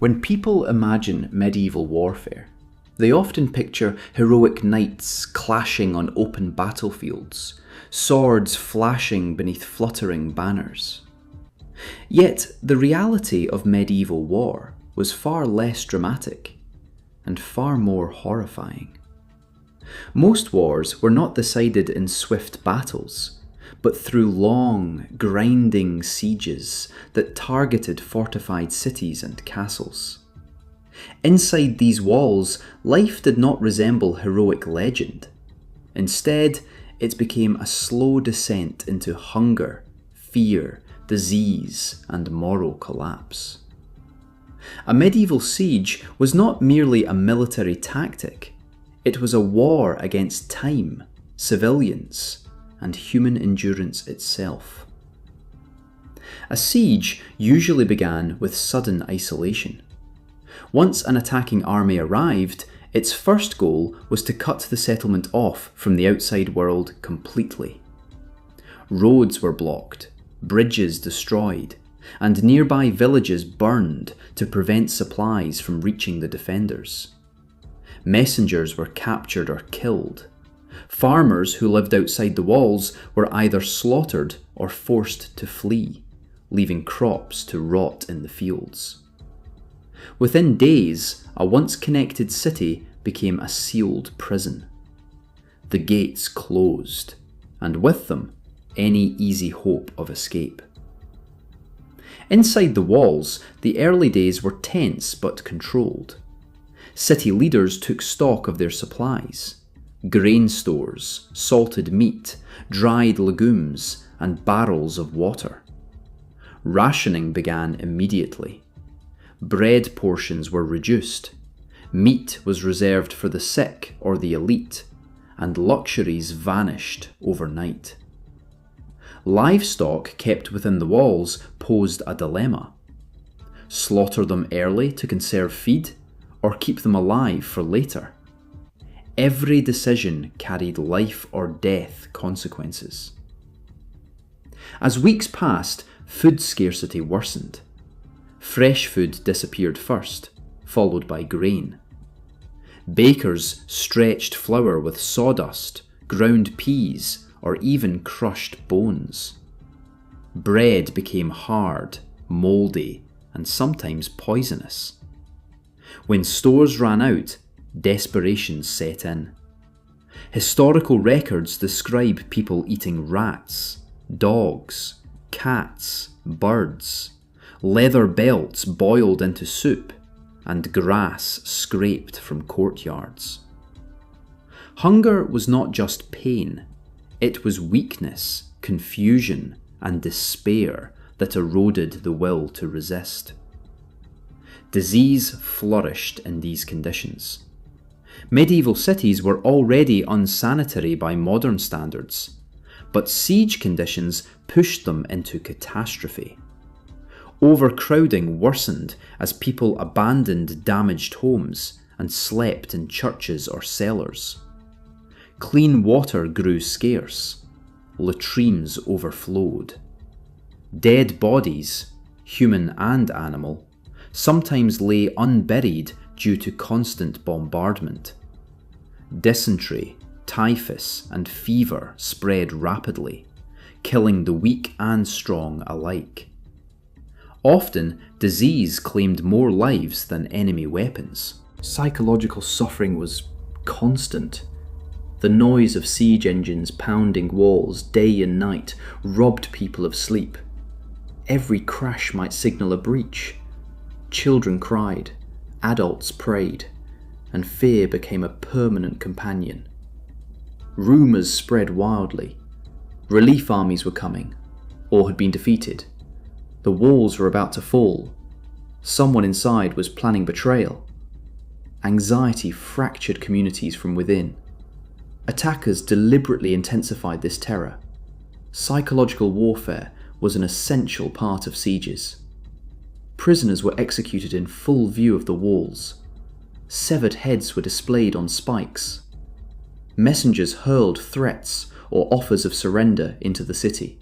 When people imagine medieval warfare, they often picture heroic knights clashing on open battlefields, swords flashing beneath fluttering banners. Yet the reality of medieval war was far less dramatic and far more horrifying. Most wars were not decided in swift battles, but through long, grinding sieges that targeted fortified cities and castles. Inside these walls, life did not resemble heroic legend. Instead, it became a slow descent into hunger, fear, disease, and moral collapse. A medieval siege was not merely a military tactic, it was a war against time, civilians, and human endurance itself. A siege usually began with sudden isolation. Once an attacking army arrived, its first goal was to cut the settlement off from the outside world completely. Roads were blocked, bridges destroyed, and nearby villages burned to prevent supplies from reaching the defenders. Messengers were captured or killed. Farmers who lived outside the walls were either slaughtered or forced to flee, leaving crops to rot in the fields. Within days, a once connected city became a sealed prison. The gates closed, and with them, any easy hope of escape. Inside the walls, the early days were tense but controlled. City leaders took stock of their supplies. Grain stores, salted meat, dried legumes, and barrels of water. Rationing began immediately. Bread portions were reduced. Meat was reserved for the sick or the elite, and luxuries vanished overnight. Livestock kept within the walls posed a dilemma. Slaughter them early to conserve feed, or keep them alive for later. Every decision carried life or death consequences. As weeks passed, food scarcity worsened. Fresh food disappeared first, followed by grain. Bakers stretched flour with sawdust, ground peas, or even crushed bones. Bread became hard, mouldy, and sometimes poisonous. When stores ran out, desperation set in. Historical records describe people eating rats, dogs, cats, birds, leather belts boiled into soup, and grass scraped from courtyards. Hunger was not just pain, it was weakness, confusion, and despair that eroded the will to resist. Disease flourished in these conditions. Medieval cities were already unsanitary by modern standards, but siege conditions pushed them into catastrophe. Overcrowding worsened as people abandoned damaged homes and slept in churches or cellars. Clean water grew scarce. Latrines overflowed. Dead bodies, human and animal, sometimes lay unburied due to constant bombardment. Dysentery, typhus, and fever spread rapidly, killing the weak and strong alike. Often, disease claimed more lives than enemy weapons. Psychological suffering was constant. The noise of siege engines pounding walls day and night robbed people of sleep. Every crash might signal a breach. Children cried, adults prayed, and fear became a permanent companion. Rumours spread wildly. Relief armies were coming, or had been defeated. The walls were about to fall. Someone inside was planning betrayal. Anxiety fractured communities from within. Attackers deliberately intensified this terror. Psychological warfare was an essential part of sieges. Prisoners were executed in full view of the walls. Severed heads were displayed on spikes. Messengers hurled threats or offers of surrender into the city.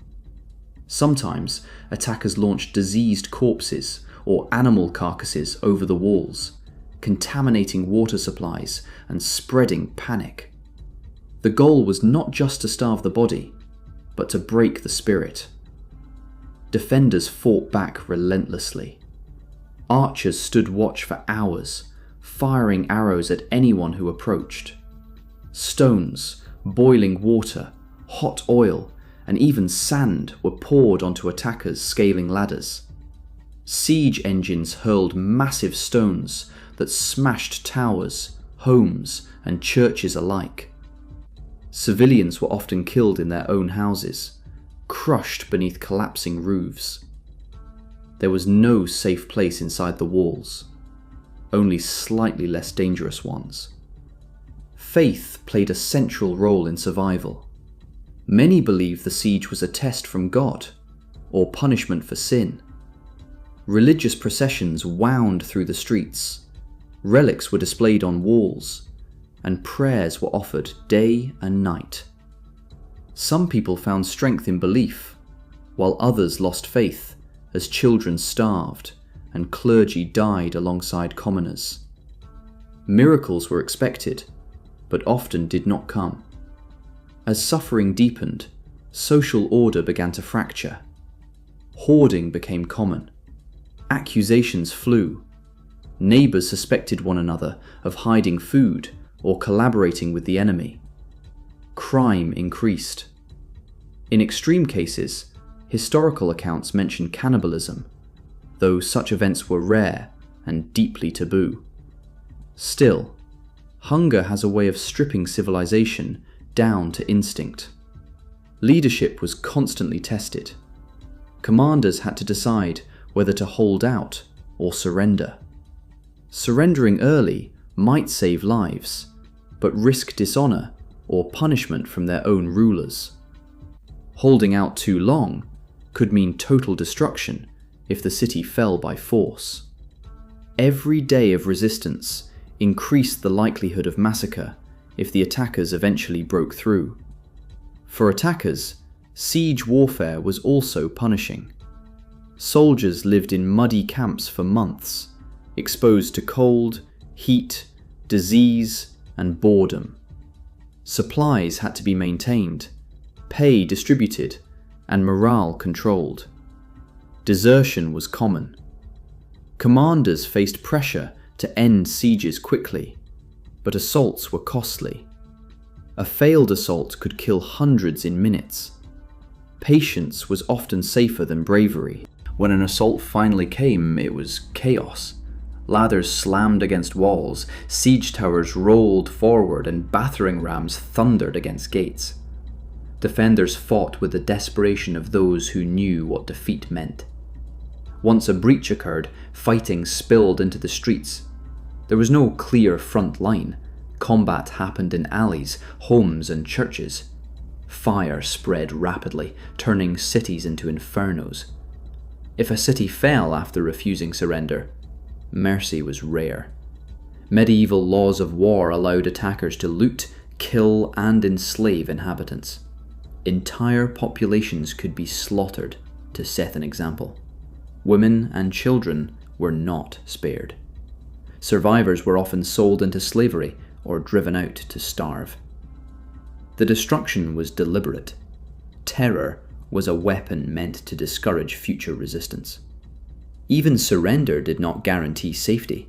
Sometimes, attackers launched diseased corpses or animal carcasses over the walls, contaminating water supplies and spreading panic. The goal was not just to starve the body, but to break the spirit. Defenders fought back relentlessly. Archers stood watch for hours, firing arrows at anyone who approached. Stones, boiling water, hot oil, and even sand were poured onto attackers scaling ladders. Siege engines hurled massive stones that smashed towers, homes, and churches alike. Civilians were often killed in their own houses, crushed beneath collapsing roofs. There was no safe place inside the walls, only slightly less dangerous ones. Faith played a central role in survival. Many believed the siege was a test from God, or punishment for sin. Religious processions wound through the streets, relics were displayed on walls, and prayers were offered day and night. Some people found strength in belief, while others lost faith as children starved and clergy died alongside commoners. Miracles were expected, but often did not come. As suffering deepened, social order began to fracture. Hoarding became common. Accusations flew. Neighbors suspected one another of hiding food or collaborating with the enemy. Crime increased. In extreme cases, historical accounts mention cannibalism, though such events were rare and deeply taboo. Still, hunger has a way of stripping civilization down to instinct. Leadership was constantly tested. Commanders had to decide whether to hold out or surrender. Surrendering early might save lives, but risk dishonor or punishment from their own rulers. Holding out too long could mean total destruction if the city fell by force. Every day of resistance increased the likelihood of massacre if the attackers eventually broke through. For attackers, siege warfare was also punishing. Soldiers lived in muddy camps for months, exposed to cold, heat, disease, and boredom. Supplies had to be maintained, pay distributed, and morale controlled. Desertion was common. Commanders faced pressure to end sieges quickly, but assaults were costly. A failed assault could kill hundreds in minutes. Patience was often safer than bravery. When an assault finally came, it was chaos. Ladders slammed against walls, siege towers rolled forward, and battering rams thundered against gates. Defenders fought with the desperation of those who knew what defeat meant. Once a breach occurred, fighting spilled into the streets. There was no clear front line. Combat happened in alleys, homes, and churches. Fire spread rapidly, turning cities into infernos. If a city fell after refusing surrender, mercy was rare. Medieval laws of war allowed attackers to loot, kill, and enslave inhabitants. Entire populations could be slaughtered to set an example. Women and children were not spared. Survivors were often sold into slavery or driven out to starve. The destruction was deliberate. Terror was a weapon meant to discourage future resistance. Even surrender did not guarantee safety.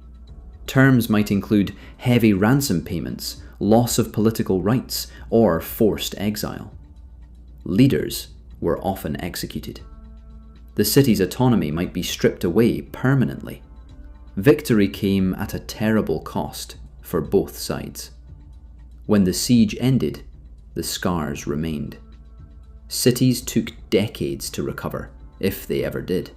Terms might include heavy ransom payments, loss of political rights, or forced exile. Leaders were often executed. The city's autonomy might be stripped away permanently. Victory came at a terrible cost for both sides. When the siege ended, the scars remained. Cities took decades to recover, if they ever did.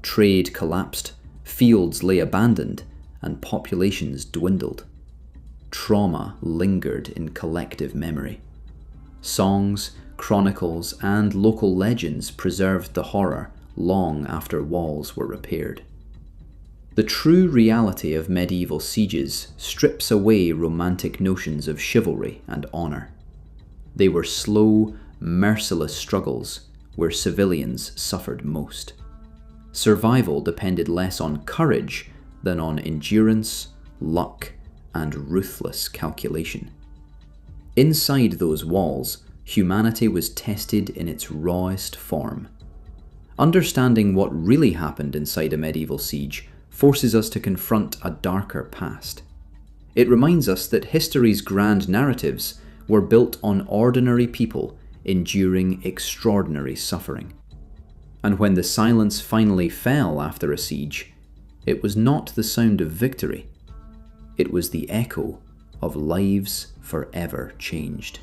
Trade collapsed, fields lay abandoned, and populations dwindled. Trauma lingered in collective memory. Songs, chronicles, and local legends preserved the horror long after walls were repaired. The true reality of medieval sieges strips away romantic notions of chivalry and honor. They were slow, merciless struggles where civilians suffered most. Survival depended less on courage than on endurance, luck, and ruthless calculation. Inside those walls, humanity was tested in its rawest form. Understanding what really happened inside a medieval siege forces us to confront a darker past. It reminds us that history's grand narratives were built on ordinary people enduring extraordinary suffering. And when the silence finally fell after a siege, it was not the sound of victory. It was the echo of lives forever changed.